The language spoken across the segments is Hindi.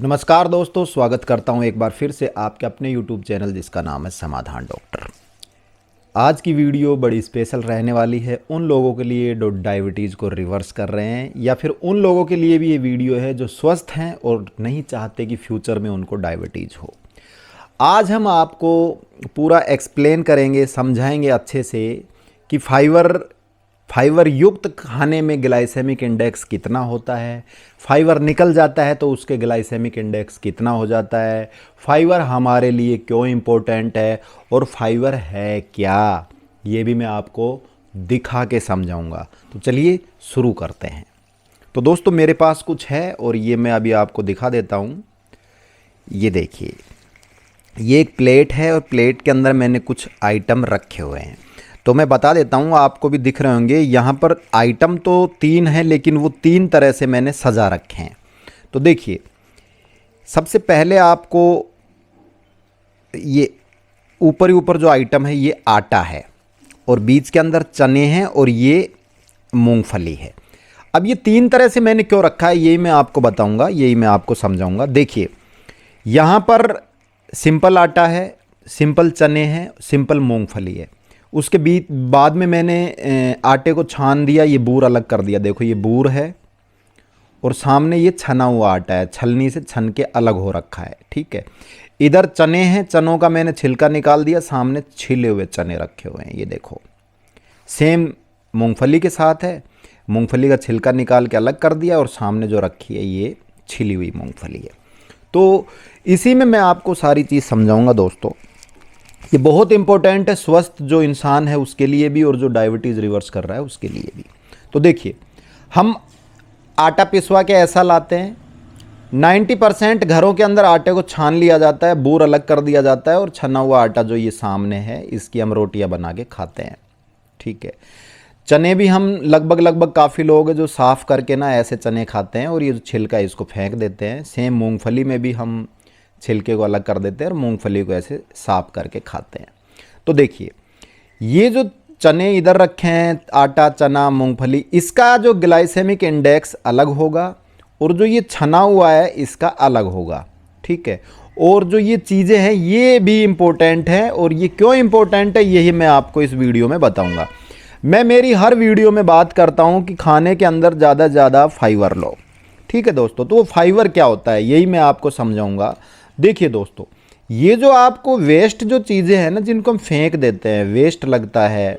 तो नमस्कार दोस्तों, स्वागत करता हूं एक बार फिर से आपके अपने YouTube चैनल जिसका नाम है समाधान डॉक्टर। आज की वीडियो बड़ी स्पेशल रहने वाली है उन लोगों के लिए जो डायबिटीज़ को रिवर्स कर रहे हैं, या फिर उन लोगों के लिए भी ये वीडियो है जो स्वस्थ हैं और नहीं चाहते कि फ्यूचर में उनको डायबिटीज़ हो। आज हम आपको पूरा एक्सप्लेन करेंगे, समझाएंगे अच्छे से कि फाइबर युक्त खाने में ग्लाइसेमिक इंडेक्स कितना होता है, फाइबर निकल जाता है तो उसके ग्लाइसेमिक इंडेक्स कितना हो जाता है, फाइबर हमारे लिए क्यों इम्पोर्टेंट है और फाइबर है क्या, ये भी मैं आपको दिखा के समझाऊंगा। तो चलिए शुरू करते हैं। तो दोस्तों मेरे पास कुछ है और ये मैं अभी आपको दिखा देता हूँ। ये देखिए, ये एक प्लेट है और प्लेट के अंदर मैंने कुछ आइटम रखे हुए हैं। तो मैं बता देता हूँ, आपको भी दिख रहे होंगे यहाँ पर आइटम तो 3 हैं, लेकिन वो 3 तरह से मैंने सजा रखे हैं। तो देखिए, सबसे पहले आपको ये ऊपर ही ऊपर जो आइटम है ये आटा है और बीच के अंदर चने हैं और ये मूंगफली है। अब ये 3 तरह से मैंने क्यों रखा है यही मैं आपको बताऊँगा, यही मैं आपको समझाऊँगा। देखिए, यहाँ पर सिंपल आटा है, सिंपल चने हैं, सिंपल मूंगफली है। उसके बाद में मैंने आटे को छान दिया, ये बूर अलग कर दिया। देखो ये बूर है और सामने ये छना हुआ आटा है, छलनी से छन के अलग हो रखा है। ठीक है, इधर चने हैं, चनों का मैंने छिलका निकाल दिया, सामने छिले हुए चने रखे हुए हैं। ये देखो सेम मूंगफली के साथ है, मूंगफली का छिलका निकाल के अलग कर दिया और सामने जो रखी है ये छिली हुई मूंगफली है। तो इसी में मैं आपको सारी चीज़ समझाऊंगा दोस्तों। ये बहुत इंपॉर्टेंट है स्वस्थ जो इंसान है उसके लिए भी और जो डायबिटीज़ रिवर्स कर रहा है उसके लिए भी। तो देखिए, हम आटा पिसवा के ऐसा लाते हैं, 90% घरों के अंदर आटे को छान लिया जाता है, बूर अलग कर दिया जाता है और छना हुआ आटा जो ये सामने है इसकी हम रोटियां बना के खाते हैं। ठीक है, चने भी हम लगभग काफ़ी लोग हैं जो साफ़ करके ना ऐसे चने खाते हैं और ये जो छिलका है इसको फेंक देते हैं। सेम मूँगफली में भी हम छिलके को अलग कर देते हैं और मूंगफली को ऐसे साफ करके खाते हैं। तो देखिए, ये जो चने इधर रखे हैं, आटा, चना, मूंगफली, इसका जो ग्लाइसेमिक इंडेक्स अलग होगा और जो ये छना हुआ है इसका अलग होगा। ठीक है, और जो ये चीज़ें हैं ये भी इम्पोर्टेंट है और ये क्यों इम्पोर्टेंट है यही मैं आपको इस वीडियो में बताऊँगा। मैं मेरी हर वीडियो में बात करता हूँ कि खाने के अंदर ज़्यादा से ज़्यादा फाइबर लो। ठीक है दोस्तों, तो वो फाइबर क्या होता है यही मैं आपको समझाऊँगा। देखिए दोस्तों, ये जो आपको वेस्ट जो चीज़ें हैं ना जिनको हम फेंक देते हैं, वेस्ट लगता है,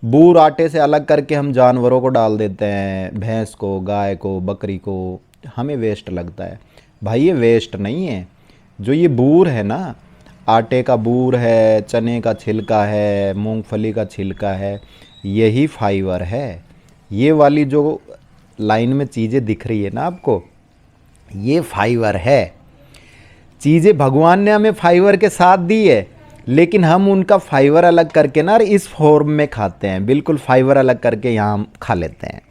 बूर आटे से अलग करके हम जानवरों को डाल देते हैं, भैंस को, गाय को, बकरी को, हमें वेस्ट लगता है। भाई ये वेस्ट नहीं है। जो ये बूर है ना, आटे का बूर है, चने का छिलका है, मूंगफली का छिलका है, यही फाइबर है। ये वाली जो लाइन में चीज़ें दिख रही है ना आपको, ये फाइबर है। चीज़ें भगवान ने हमें फाइबर के साथ दी है, लेकिन हम उनका फाइबर अलग करके ना इस फॉर्म में खाते हैं, बिल्कुल फाइबर अलग करके यहाँ हम खा लेते हैं।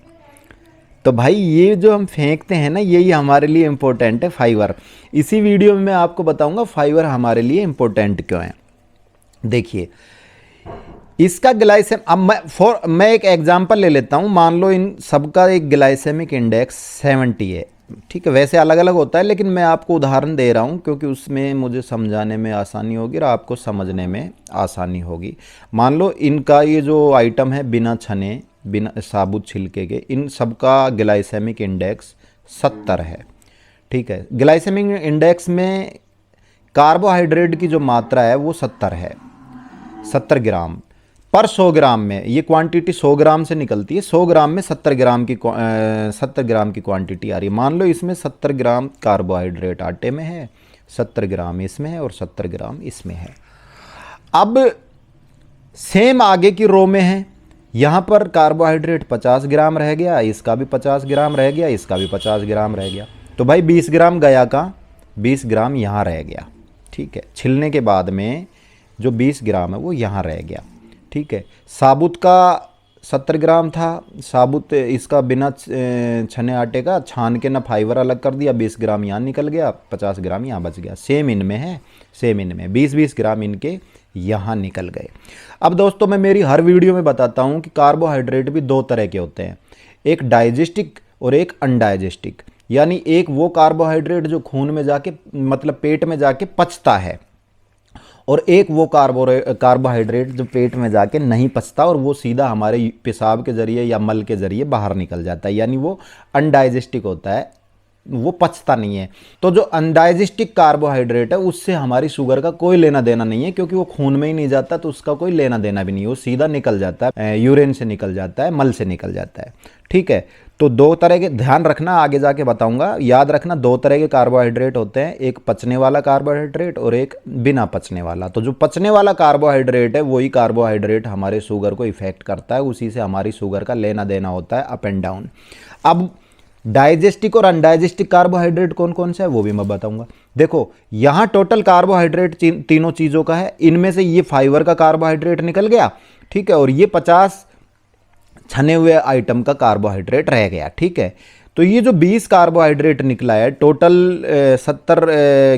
तो भाई ये जो हम फेंकते हैं ना यही हमारे लिए इम्पोर्टेंट है, फाइबर। इसी वीडियो में मैं आपको बताऊंगा फाइबर हमारे लिए इम्पोर्टेंट क्यों है। देखिए, इसका ग्लाइसेम, अब मैं एक एग्जांपल ले लेता हूँ। मान लो इन सबका एक ग्लाइसेमिक इंडेक्स 70 है। ठीक है, वैसे अलग अलग होता है लेकिन मैं आपको उदाहरण दे रहा हूँ क्योंकि उसमें मुझे समझाने में आसानी होगी और आपको समझने में आसानी होगी। मान लो इनका ये जो आइटम है बिना छने, बिना साबुत छिलके के, इन सबका ग्लाइसेमिक इंडेक्स 70 है। ठीक है, ग्लाइसेमिक इंडेक्स में कार्बोहाइड्रेट की जो मात्रा है वो 70 है, 70 ग्राम पर 100 ग्राम में। ये क्वांटिटी 100 ग्राम से निकलती है, 100 ग्राम में 70 ग्राम की क्वांटिटी आ रही है। मान लो इसमें 70 ग्राम कार्बोहाइड्रेट आटे में है, 70 ग्राम इसमें है और 70 ग्राम इसमें है। अब सेम आगे की रो में है, यहाँ पर कार्बोहाइड्रेट 50 ग्राम रह गया, इसका भी 50 ग्राम रह गया, इसका भी 50 ग्राम रह गया। तो भाई 20 ग्राम गया कहाँ, 20 ग्राम यहाँ रह गया। ठीक है, छिलने के बाद में जो 20 ग्राम है वो यहाँ रह गया। ठीक है, साबुत का 70 ग्राम था, साबुत इसका बिना छने आटे का छान के ना फाइबर अलग कर दिया, 20 ग्राम यहाँ निकल गया, 50 ग्राम यहाँ बच गया। सेम इनमें है, सेम इनमें 20-20 ग्राम इनके यहाँ निकल गए। अब दोस्तों मैं मेरी हर वीडियो में बताता हूँ कि कार्बोहाइड्रेट भी 2 तरह के होते हैं, एक डाइजेस्टिक और एक अनडाइजेस्टिक। यानी एक वो कार्बोहाइड्रेट जो खून में जाके मतलब पेट में जाके पचता है, और एक वो कार्बोहाइड्रेट जो पेट में जाके नहीं पचता और वो सीधा हमारे पेशाब के जरिए या मल के जरिए बाहर निकल जाता है, यानी वो अनडाइजेस्टिक होता है, वो पचता नहीं है। तो जो अनडाइजेस्टिक कार्बोहाइड्रेट है उससे हमारी शुगर का कोई लेना देना नहीं है, क्योंकि वो खून में ही नहीं जाता, तो उसका कोई लेना देना भी नहीं है, वो सीधा निकल जाता है, यूरिन से निकल जाता है, मल से निकल जाता है। ठीक है, तो दो तरह के, ध्यान रखना आगे जाके बताऊंगा, याद रखना दो तरह के कार्बोहाइड्रेट होते हैं, एक पचने वाला कार्बोहाइड्रेट और एक बिना पचने वाला। तो जो पचने वाला कार्बोहाइड्रेट है वही कार्बोहाइड्रेट हमारे शुगर को इफेक्ट करता है, उसी से हमारी शुगर का लेना देना होता है, अप एंड डाउन। अब डाइजेस्टिक और अनडाइजेस्टिक कार्बोहाइड्रेट कौन कौन सा है वो भी मैं बताऊंगा। देखो यहां टोटल कार्बोहाइड्रेट तीनों चीजों का है, इनमें से ये फाइबर का कार्बोहाइड्रेट निकल गया, ठीक है, और ये 50 छने हुए आइटम का कार्बोहाइड्रेट रह गया। ठीक है, तो ये जो 20 कार्बोहाइड्रेट निकला है टोटल 70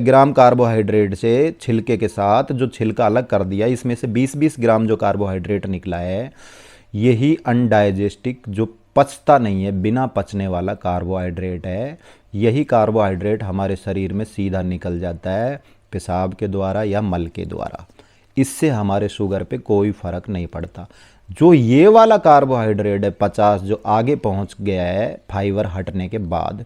ग्राम कार्बोहाइड्रेट से छिलके के साथ जो छिलका अलग कर दिया, इसमें से 20-20 ग्राम जो कार्बोहाइड्रेट निकला है, यही अनडाइजेस्टिक जो पचता नहीं है, बिना पचने वाला कार्बोहाइड्रेट है। यही कार्बोहाइड्रेट हमारे शरीर में सीधा निकल जाता है पेशाब के द्वारा या मल के द्वारा, इससे हमारे शुगर पे कोई फर्क नहीं पड़ता। जो ये वाला कार्बोहाइड्रेट है 50 जो आगे पहुंच गया है फाइबर हटने के बाद,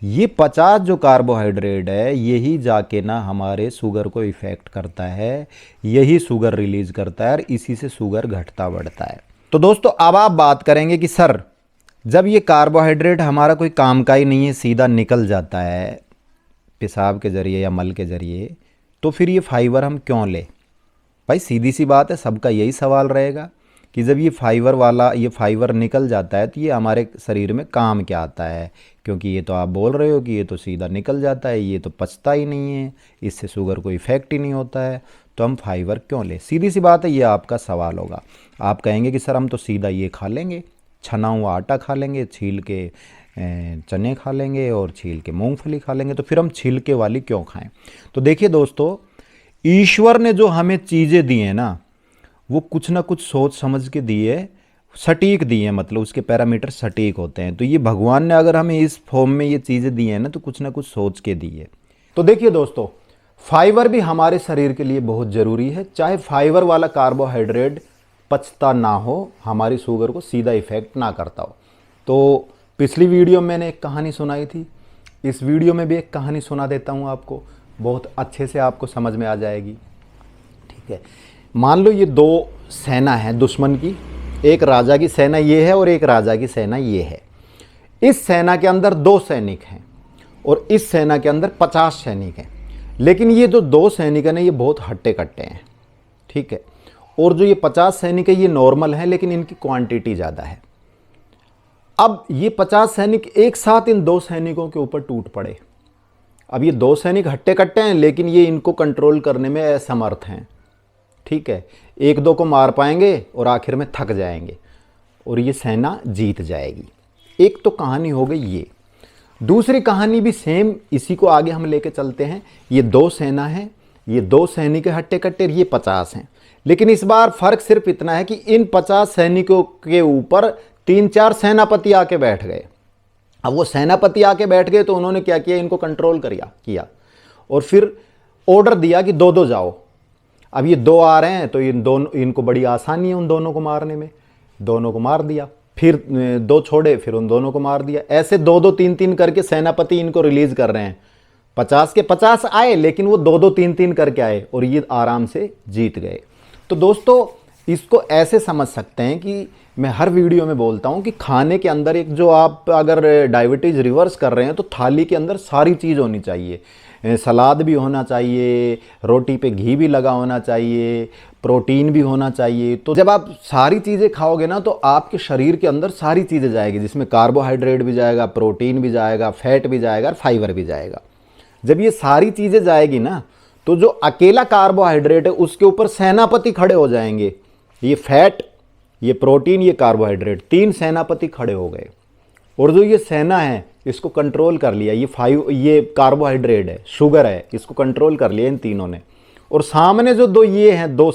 ये 50 जो कार्बोहाइड्रेट है यही जाके ना हमारे शुगर को इफेक्ट करता है, यही शुगर रिलीज करता है और इसी से शुगर घटता बढ़ता है। तो दोस्तों अब आप बात करेंगे कि सर जब ये कार्बोहाइड्रेट हमारा कोई काम का ही नहीं है, सीधा निकल जाता है पेशाब के ज़रिए या मल के ज़रिए, तो फिर ये फाइबर हम क्यों लें? भाई सीधी सी बात है, सबका यही सवाल रहेगा कि जब ये फाइबर निकल जाता है तो ये हमारे शरीर में काम क्या आता है, क्योंकि ये तो आप बोल रहे हो कि ये तो सीधा निकल जाता है, ये तो पचता ही नहीं है, इससे शुगर को इफेक्ट ही नहीं होता है, तो हम फाइबर क्यों लें? सीधी सी बात है, ये आपका सवाल होगा। आप कहेंगे कि सर हम तो सीधा ये खा लेंगे, छना हुआ आटा खा लेंगे, छील के चने खा लेंगे और छील के मूंगफली खा लेंगे, तो फिर हम छिलके वाली क्यों खाएं? तो देखिए दोस्तों, ईश्वर ने जो हमें चीज़ें दी हैं ना, वो कुछ ना कुछ सोच समझ के दिए, सटीक दिए, मतलब उसके पैरामीटर सटीक होते हैं। तो ये भगवान ने अगर हमें इस फॉर्म में ये चीज़ें दी हैं ना, तो कुछ ना कुछ सोच के दी है। तो देखिए दोस्तों, फाइबर भी हमारे शरीर के लिए बहुत ज़रूरी है, चाहे फाइबर वाला कार्बोहाइड्रेट पचता ना हो, हमारी शुगर को सीधा इफेक्ट ना करता हो। तो पिछली वीडियो में मैंने एक कहानी सुनाई थी, इस वीडियो में भी एक कहानी सुना देता हूँ आपको, बहुत अच्छे से आपको समझ में आ जाएगी। ठीक है, मान लो ये दो सेना है दुश्मन की, एक राजा की सेना ये है और एक राजा की सेना ये है। इस सेना के अंदर 2 सैनिक हैं और इस सेना के अंदर 50 सैनिक हैं, लेकिन ये जो 2 सैनिक हैं ना, ये बहुत हट्टे कट्टे हैं। ठीक है, और जो ये 50 सैनिक है ये नॉर्मल है, लेकिन इनकी क्वांटिटी ज़्यादा है। अब ये 50 सैनिक एक साथ इन 2 सैनिकों के ऊपर टूट पड़े। अब ये 2 सैनिक हट्टे कट्टे हैं, लेकिन ये इनको कंट्रोल करने में असमर्थ हैं। ठीक है, एक दो को मार पाएंगे और आखिर में थक जाएंगे और ये सेना जीत जाएगी। एक तो कहानी हो गई ये। दूसरी कहानी भी सेम, इसी को आगे हम लेके चलते हैं। ये 2 सेना है, ये 2 सैनिक हट्टे कट्टे, ये 50 हैं, लेकिन इस बार फर्क सिर्फ इतना है कि इन 50 सैनिकों के ऊपर 3-4 सेनापति आके बैठ गए। अब वो सेनापति आके बैठ गए तो उन्होंने क्या किया, इनको कंट्रोल किया और फिर ऑर्डर दिया कि 2-2 जाओ। अब ये 2 आ रहे हैं तो इनको बड़ी आसानी है उन दोनों को मारने में, दोनों को मार दिया, फिर 2 छोड़े, फिर उन दोनों को मार दिया। ऐसे 2-2 3-3 करके सेनापति इनको रिलीज कर रहे हैं। 50 के 50 आए, लेकिन वो 2-2 3-3 करके आए और ये आराम से जीत गए। तो दोस्तों इसको ऐसे समझ सकते हैं कि मैं हर वीडियो में बोलता हूं कि खाने के अंदर एक जो आप अगर डायबिटीज़ रिवर्स कर रहे हैं तो थाली के अंदर सारी चीज़ होनी चाहिए, सलाद भी होना चाहिए, रोटी पे घी भी लगा होना चाहिए, प्रोटीन भी होना चाहिए। तो जब आप सारी चीज़ें खाओगे ना तो आपके शरीर के अंदर सारी चीज़ें जाएगी, जिसमें कार्बोहाइड्रेट भी जाएगा, प्रोटीन भी जाएगा, फैट भी जाएगा और फाइबर भी जाएगा। जब ये सारी चीज़ें जाएगी ना तो जो अकेला कार्बोहाइड्रेट है उसके ऊपर सेनापति खड़े हो जाएंगे। ये फैट, ये प्रोटीन, ये कार्बोहाइड्रेट, 3 सेनापति खड़े हो गए और जो ये सेना है इसको कंट्रोल कर लिया। ये कार्बोहाइड्रेट है, शुगर है, इसको कंट्रोल कर लिया इन तीनों ने। और सामने जो ये हैं 2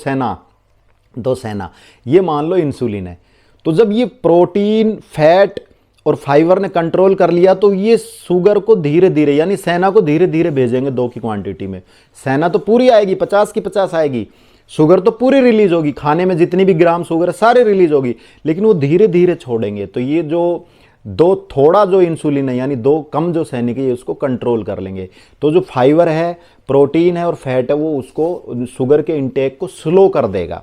सेना, ये मान लो इंसुलिन है। तो जब ये प्रोटीन, फैट और फाइबर ने कंट्रोल कर लिया तो ये शुगर को धीरे धीरे, यानी सेना को धीरे धीरे भेजेंगे 2 की क्वांटिटी में। सेना तो पूरी आएगी, 50 की 50 आएगी, शुगर तो पूरी रिलीज होगी, खाने में जितनी भी ग्राम शुगर है सारे रिलीज होगी, लेकिन वो धीरे धीरे छोड़ेंगे। तो ये जो दो थोड़ा जो इंसुलिन है, यानी 2 कम जो सैनिक है, उसको कंट्रोल कर लेंगे। तो जो फाइबर है, प्रोटीन है और फैट है, वो उसको शुगर के इंटेक को स्लो कर देगा,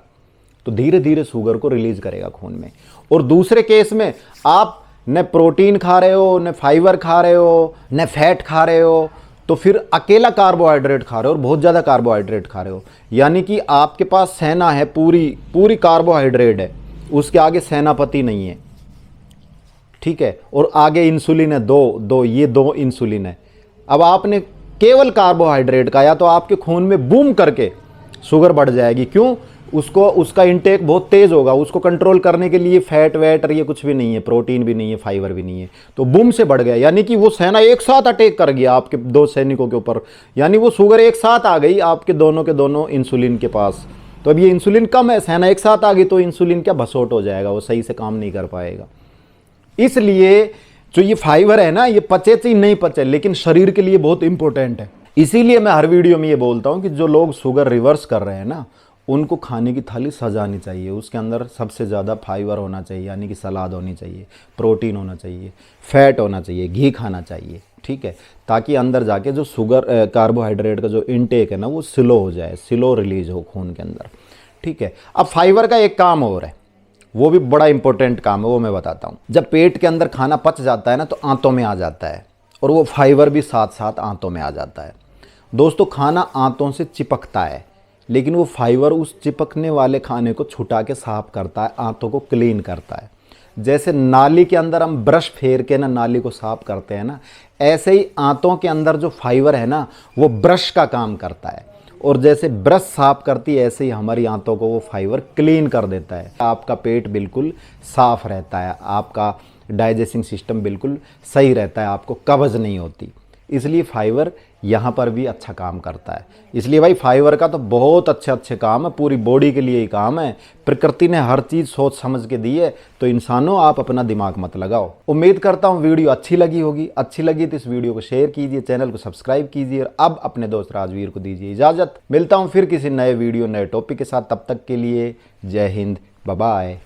तो धीरे धीरे शुगर को रिलीज करेगा खून में। और दूसरे केस में आप न प्रोटीन खा रहे हो, न फाइबर खा रहे हो, न फैट खा रहे हो, तो फिर अकेला कार्बोहाइड्रेट खा रहे हो और बहुत ज़्यादा कार्बोहाइड्रेट खा रहे हो, यानी कि आपके पास सेना है पूरी पूरी कार्बोहाइड्रेट है, उसके आगे सेनापति नहीं है, ठीक है। और आगे इंसुलिन है ये 2 इंसुलिन है। अब आपने केवल कार्बोहाइड्रेट खाया तो आपके खून में बूम करके शुगर बढ़ जाएगी। क्यों? उसका इंटेक बहुत तेज होगा, उसको कंट्रोल करने के लिए फैट वैट और ये कुछ भी नहीं है, प्रोटीन भी नहीं है, फाइबर भी नहीं है, तो बूम से बढ़ गया, यानी कि वो सेना एक साथ अटैक कर गया आपके 2 सैनिकों के ऊपर, यानी वो शुगर एक साथ आ गई आपके दोनों के दोनों इंसुलिन के पास। तो अब ये इंसुलिन कम है, सेना एक साथ आ गई, तो इंसुलिन क्या भसोट हो जाएगा, वो सही से काम नहीं कर पाएगा। इसलिए जो ये फाइबर है ना, ये पचे चाहे नहीं पचे, लेकिन शरीर के लिए बहुत इंपॉर्टेंट है। इसीलिए मैं हर वीडियो में ये बोलता हूं कि जो लोग शुगर रिवर्स कर रहे हैं ना, उनको खाने की थाली सजानी चाहिए, उसके अंदर सबसे ज़्यादा फाइबर होना चाहिए, यानी कि सलाद होनी चाहिए, प्रोटीन होना चाहिए, फैट होना चाहिए, घी खाना चाहिए, ठीक है, ताकि अंदर जाके जो शुगर कार्बोहाइड्रेट का जो इनटेक है ना, वो स्लो हो जाए, स्लो रिलीज हो खून के अंदर, ठीक है। अब फाइबर का एक काम और है, वो भी बड़ा इंपॉर्टेंट काम है, वो मैं बताता हूँ। जब पेट के अंदर खाना पच जाता है ना, तो आंतों में आ जाता है, और वो फाइबर भी साथ साथ आंतों में आ जाता है। दोस्तों, खाना आंतों से चिपकता है, लेकिन वो फाइबर उस चिपकने वाले खाने को छुटा के साफ करता है, आंतों को क्लीन करता है। जैसे नाली के अंदर हम ब्रश फेर के ना नाली को साफ करते हैं ना, ऐसे ही आंतों के अंदर जो फाइबर है ना, वो ब्रश का काम करता है, और जैसे ब्रश साफ करती है, ऐसे ही हमारी आंतों को वो फाइबर क्लीन कर देता है। आपका पेट बिल्कुल साफ रहता है, आपका डाइजेस्टिंग सिस्टम बिल्कुल सही रहता है, आपको कब्ज नहीं होती। इसलिए फाइबर यहाँ पर भी अच्छा काम करता है। इसलिए भाई फाइबर का तो बहुत अच्छे काम है, पूरी बॉडी के लिए ही काम है। प्रकृति ने हर चीज़ सोच समझ के दी है, तो इंसानों आप अपना दिमाग मत लगाओ। उम्मीद करता हूँ वीडियो अच्छी लगी होगी। अच्छी लगी तो इस वीडियो को शेयर कीजिए, चैनल को सब्सक्राइब कीजिए, और अब अपने दोस्त राजवीर को दीजिए इजाज़त। मिलता हूँ फिर किसी नए वीडियो नए टॉपिक के साथ, तब तक के लिए जय हिंद, बाय बाय।